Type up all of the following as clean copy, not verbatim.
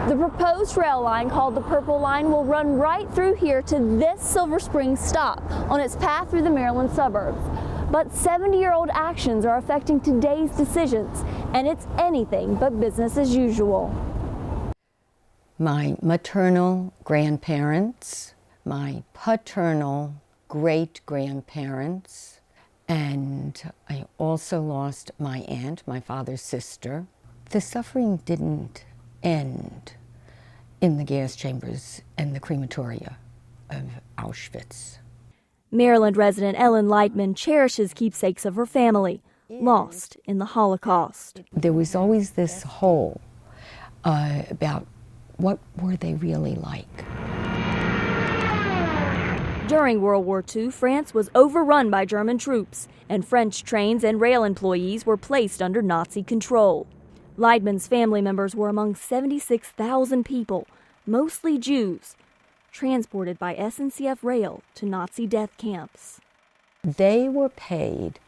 The proposed rail line, called the Purple Line, will run right through here to this Silver Spring stop on its path through the Maryland suburbs. But 70-year-old actions are affecting today's decisions, and it's anything but business as usual. My maternal grandparents, my paternal great-grandparents, and I also lost my aunt, my father's sister. The suffering didn't end in the gas chambers and the crematoria of Auschwitz. Maryland resident Ellen Lightman cherishes keepsakes of her family, lost in the Holocaust. There was always this hole about what were they really like. During World War II, France was overrun by German troops, and French trains and rail employees were placed under Nazi control. Leidman's family members were among 76,000 people, mostly Jews, transported by SNCF rail to Nazi death camps. They were paid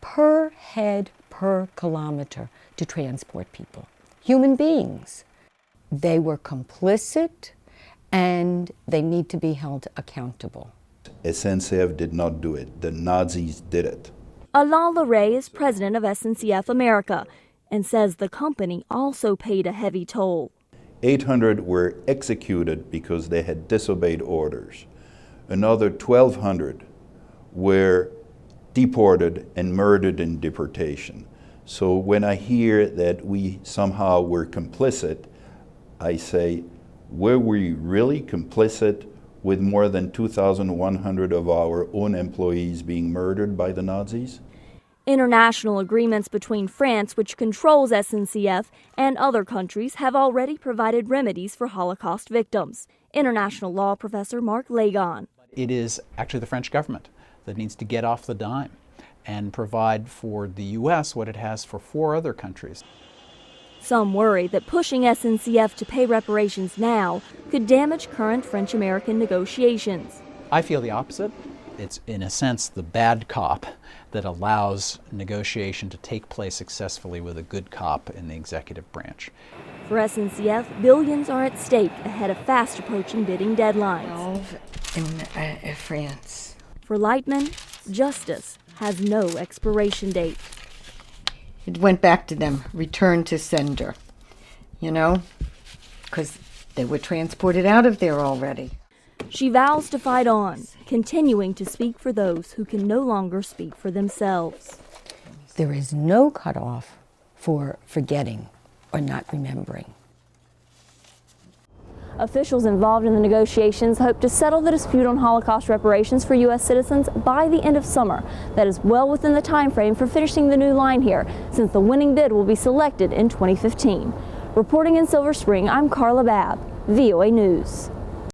per head per kilometer to transport people, human beings. They were complicit and they need to be held accountable. SNCF did not do it. The Nazis did it. Alain Leray is president of SNCF America and says the company also paid a heavy toll. 800 were executed because they had disobeyed orders. Another 1,200 were deported and murdered in deportation. So when I hear that we somehow were complicit, I say, were we really complicit with more than 2,100 of our own employees being murdered by the Nazis? International agreements between France, which controls SNCF, and other countries have already provided remedies for Holocaust victims. International law professor Mark Lagon. It is actually the French government that needs to get off the dime and provide for the U.S. what it has for 4 other countries. Some worry that pushing SNCF to pay reparations now could damage current French-American negotiations. I feel the opposite. It's, in a sense, the bad cop that allows negotiation to take place successfully with a good cop in the executive branch. For SNCF, billions are at stake ahead of fast-approaching bidding deadlines. In France. For Lightman, justice has no expiration date. It went back to them, returned to sender, you know, because they were transported out of there already. She vows to fight on, continuing to speak for those who can no longer speak for themselves. There is no cutoff for forgetting or not remembering. Officials involved in the negotiations hope to settle the dispute on Holocaust reparations for U.S. citizens by the end of summer. That is well within the time frame for finishing the new line here, since the winning bid will be selected in 2015. Reporting in Silver Spring, I'm Carla Babb, VOA News.